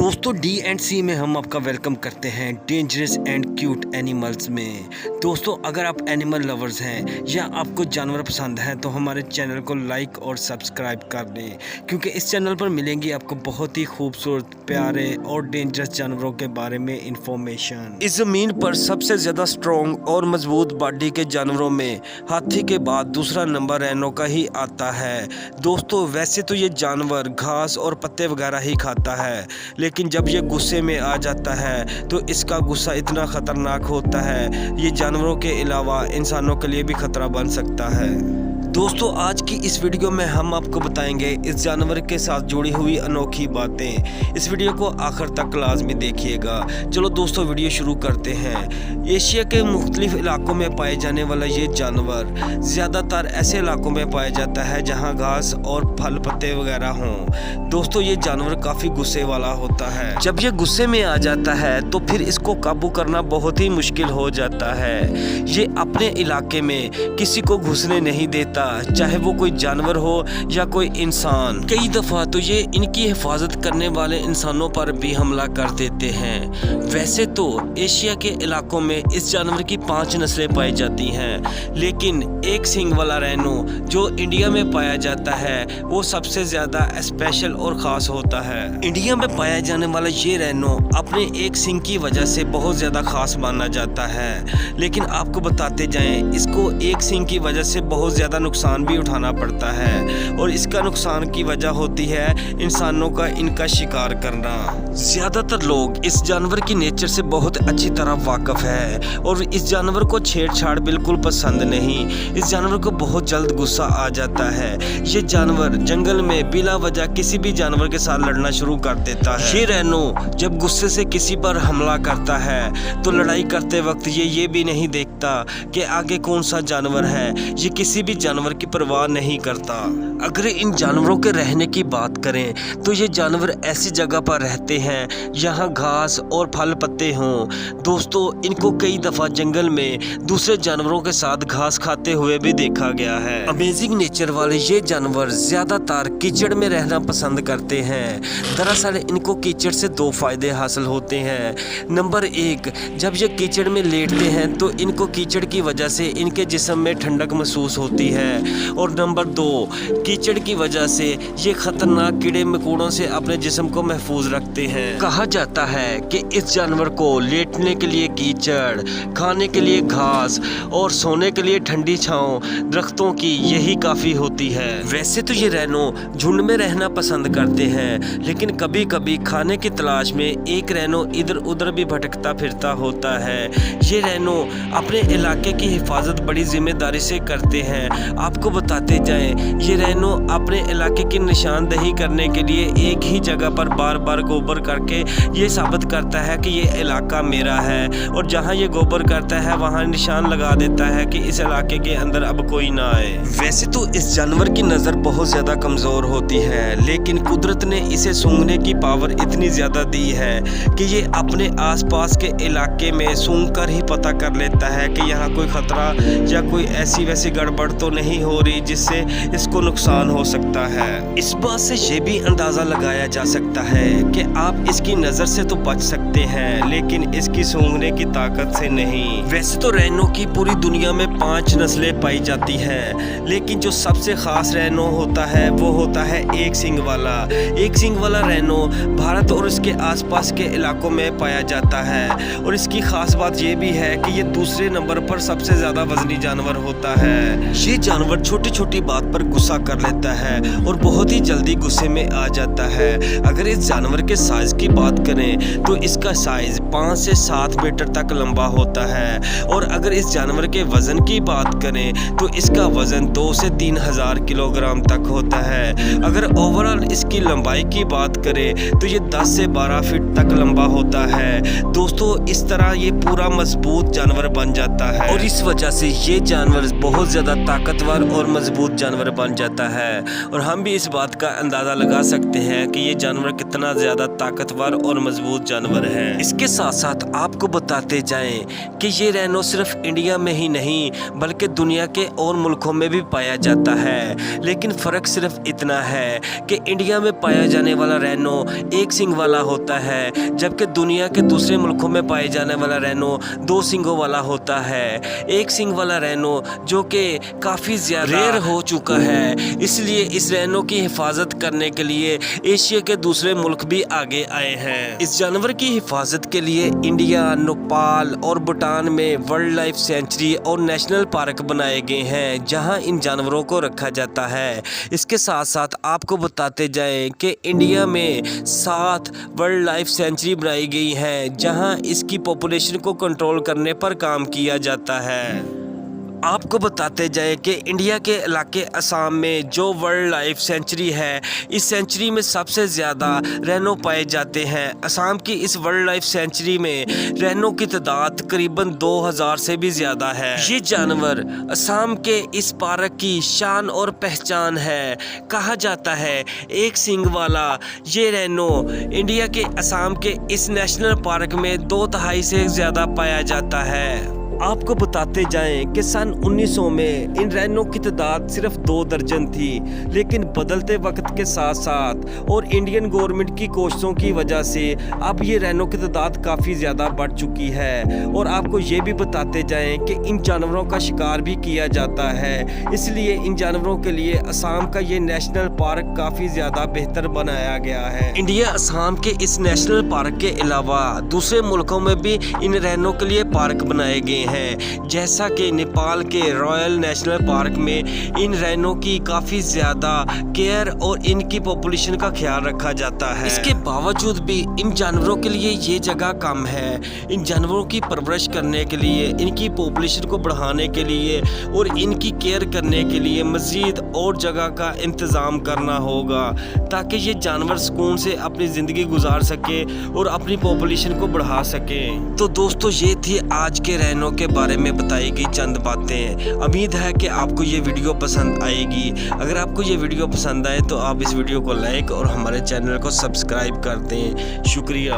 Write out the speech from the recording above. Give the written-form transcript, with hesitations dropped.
दोस्तों D&C में हम आपका वेलकम करते हैं डेंजरस एंड क्यूट एनिमल्स में। दोस्तों अगर आप एनिमल लवर्स हैं या आपको जानवर पसंद हैं तो हमारे चैनल को लाइक और सब्सक्राइब कर दें, क्योंकि इस चैनल पर मिलेंगी आपको बहुत ही खूबसूरत, प्यारे और डेंजरस जानवरों के बारे में इंफॉर्मेशन। इस ज़मीन पर सबसे ज़्यादा स्ट्रॉन्ग और मजबूत बॉडी के जानवरों में हाथी के बाद दूसरा नंबर रैनो का ही आता है। दोस्तों वैसे तो ये जानवर घास और पत्ते वगैरह ही खाता है, लेकिन जब ये गुस्से में आ जाता है तो इसका गुस्सा इतना ख़तरनाक होता है, ये जानवरों के अलावा इंसानों के लिए भी खतरा बन सकता है। दोस्तों आज की इस वीडियो में हम आपको बताएंगे इस जानवर के साथ जुड़ी हुई अनोखी बातें। इस वीडियो को आखिर तक लाजमी देखिएगा। चलो दोस्तों वीडियो शुरू करते हैं। एशिया के मुख्तलिफ इलाकों में पाए जाने वाला ये जानवर ज़्यादातर ऐसे इलाकों में पाया जाता है जहाँ घास और फल पत्ते वगैरह हों। दोस्तों ये जानवर काफ़ी गुस्से वाला होता है। जब ये गुस्से में आ जाता है तो फिर इसको काबू करना बहुत ही मुश्किल हो जाता है। ये अपने इलाके में किसी को घुसने नहीं देता, चाहे वो कोई जानवर हो या कोई इंसान। कई दफा तो ये इनकी हिफाजत करने वाले इंसानों पर भी हमला कर देते हैं। वैसे तो एशिया के इलाकों में इस जानवर की 5 नस्लें पाई जाती हैं, लेकिन एक सींग वाला रैनो जो इंडिया में पाया जाता है वो सबसे ज्यादा स्पेशल और खास होता है। इंडिया में पाया जाने वाला ये रैनो अपने एक सींग की वजह से बहुत ज्यादा खास माना जाता है, लेकिन आपको बताते जाएं इसको एक सींग की वजह से बहुत ज्यादा नुकसान भी उठाना पड़ता है, और इसका नुकसान की वजह होती है इंसानों का इनका शिकार करना। ज्यादातर लोग इस जानवर की नेचर से बहुत अच्छी तरह वाकिफ है और इस जानवर को छेड़छाड़ बिल्कुल पसंद नहीं। इस जानवर को बहुत जल्द गुस्सा आ जाता है। ये जानवर जंगल में बिला वजह किसी भी जानवर के साथ लड़ना शुरू कर देता है। ये रैनो जब गुस्से से किसी पर हमला करता है तो लड़ाई करते वक्त ये भी नहीं देखता कि आगे कौन सा जानवर है। ये किसी भी जानवर की परवाह नहीं करता। अगर इन जानवरों के रहने की बात करें तो ये जानवर ऐसी जगह पर रहते हैं जहां घास और फल पत्ते हों। दोस्तों इनको कई दफा जंगल में दूसरे जानवरों के साथ घास खाते हुए भी देखा गया है। अमेजिंग नेचर वाले ये जानवर ज्यादातर कीचड़ में रहना पसंद करते हैं। दरअसल इनको कीचड़ से 2 फायदे हासिल होते हैं। नंबर 1, जब ये कीचड़ में लेटते हैं तो इनको कीचड़ की वजह से इनके जिस्म में ठंडक महसूस होती है, और नंबर 2, कीचड़ की वजह से ये खतरनाक कीड़े मकोड़ों से अपने जिस्म को महफूज रखते हैं। कहा जाता है कि इस जानवर को लेटने के लिए कीचड़, खाने के लिए घास और सोने के लिए ठंडी छांव दरख्तों की यही काफी होती है। वैसे तो ये रैनो झुंड में रहना पसंद करते हैं, लेकिन कभी कभी खाने की तलाश में एक रैनो इधर उधर भी भटकता फिरता होता है। ये रैनो अपने इलाके की हिफाजत बड़ी जिम्मेदारी से करते हैं। आपको बताते जाएं ये रैनो अपने इलाके की निशानदही करने के लिए एक ही जगह पर बार बार गोबर करके ये साबित करता है कि ये इलाका मेरा है, और जहां ये गोबर करता है वहां निशान लगा देता है कि इस इलाके के अंदर अब कोई ना आए। वैसे तो इस जानवर की नज़र बहुत ज़्यादा कमज़ोर होती है, लेकिन कुदरत ने इसे सूंघने की पावर इतनी ज़्यादा दी है कि ये अपने आसपास के इलाके में सूंघ कर ही पता कर लेता है कि यहाँ कोई ख़तरा या कोई ऐसी वैसी गड़बड़ तो नहीं हो रही जिससे इसको नुकसान हो सकता है। इस बात से ये भी अंदाज़ा लगाया जा सकता है कि आप इसकी नज़र से तो बच सकते हैं, लेकिन इसकी सूंघने की ताकत से नहीं। वैसे तो रैनो की पूरी दुनिया में 5 नस्लें पाई जाती हैं, लेकिन जो सबसे खास रैनो होता है वो होता है एक सींग वाला। एक सींग वाला रैनो भारत और इसके आसपास के इलाकों में पाया जाता है, और इसकी खास बात ये भी है कि ये दूसरे नंबर पर सबसे ज़्यादा वजनी जानवर होता है। ये जानवर छोटी छोटी बात पर गुस्सा कर लेता है और बहुत ही जल्दी गुस्से में आ जाता है। अगर इस जानवर के साइज की बात करें तो इसका साइज 5 से 7 मीटर तक लंबा होता है, और अगर इस जानवर के वजन की बात करें तो इसका वजन 2 से 3 हजार किलोग्राम तक होता है। अगर ओवरऑल इसकी लंबाई की बात करें तो ये 10 से 12 फीट तक लंबा होता है। दोस्तों इस तरह ये पूरा मजबूत जानवर बन जाता है, और इस वजह से ये जानवर बहुत ज्यादा ताकत ताकतवर और मजबूत जानवर बन जाता है। और हम भी इस बात का अंदाज़ा लगा सकते हैं कि ये जानवर कितना ज़्यादा ताकतवर और मजबूत जानवर है। इसके साथ साथ आपको बताते जाएं कि ये रैनो सिर्फ इंडिया में ही नहीं बल्कि दुनिया के और मुल्कों में भी पाया जाता है। लेकिन फ़र्क सिर्फ इतना है कि इंडिया में पाया जाने वाला रैनो एक सींग वाला होता है, जबकि दुनिया के दूसरे मुल्कों में पाए जाने वाला रैनो 2 सींगों वाला होता है। एक सींग वाला रैनो जो कि काफ़ी ज़्यादा रेयर हो चुका है, इसलिए इस रैनो की हिफाजत करने के लिए एशिया के दूसरे मुल्क भी आगे आए हैं। इस जानवर की हिफाजत के लिए इंडिया, नेपाल और भूटान में वाइल्ड लाइफ सेंचुरी और नेशनल पार्क बनाए गए हैं, जहां इन जानवरों को रखा जाता है। इसके साथ साथ आपको बताते जाएं कि इंडिया में 7 वाइल्ड लाइफ सेंचुरी बनाई गई है, जहां इसकी पॉपुलेशन को कंट्रोल करने पर काम किया जाता है। आपको बताते जाए कि इंडिया के इलाके असम में जो वाइल्ड लाइफ सेंचुरी है, इस सेंचुरी में सबसे ज़्यादा रैनो पाए जाते हैं। असम की इस वाइल्ड लाइफ सेंचुरी में रैनो की तादाद करीबन 2000 से भी ज़्यादा है। ये जानवर असम के इस पार्क की शान और पहचान है। कहा जाता है एक सींग वाला ये रैनो इंडिया के असम के इस नेशनल पार्क में 2/3 से ज़्यादा पाया जाता है। आपको बताते जाएं कि सन 1900 में इन रैनो की तादाद सिर्फ 2 दर्जन थी, लेकिन बदलते वक्त के साथ साथ और इंडियन गवर्नमेंट की कोशिशों की वजह से अब ये रैनो की तादाद काफ़ी ज़्यादा बढ़ चुकी है। और आपको ये भी बताते जाएं कि इन जानवरों का शिकार भी किया जाता है, इसलिए इन जानवरों के लिए असम का ये नेशनल पार्क काफ़ी ज़्यादा बेहतर बनाया गया है। इंडिया असम के इस नेशनल पार्क के अलावा दूसरे मुल्कों में भी इन रैनो के लिए पार्क बनाए गए हैं, जैसा कि नेपाल के रॉयल नेशनल पार्क में इन रैनो की काफ़ी ज़्यादा केयर और इनकी पॉपुलेशन का ख्याल रखा जाता है। इसके बावजूद भी इन जानवरों के लिए ये जगह कम है। इन जानवरों की परवरिश करने के लिए, इनकी पॉपुलेशन को बढ़ाने के लिए और इनकी केयर करने के लिए मज़ीद और जगह का इंतज़ाम करना होगा, ताकि ये जानवर सुकून से अपनी ज़िंदगी गुजार सके और अपनी पॉपुलेशन को बढ़ा सके। तो दोस्तों, ये थी आज के रैनो के बारे में बताई गई चंद बातें। उम्मीद है कि आपको ये वीडियो पसंद आएगी। अगर आपको ये वीडियो पसंद आए तो आप इस वीडियो को लाइक और हमारे चैनल को सब्सक्राइब कर दें। शुक्रिया।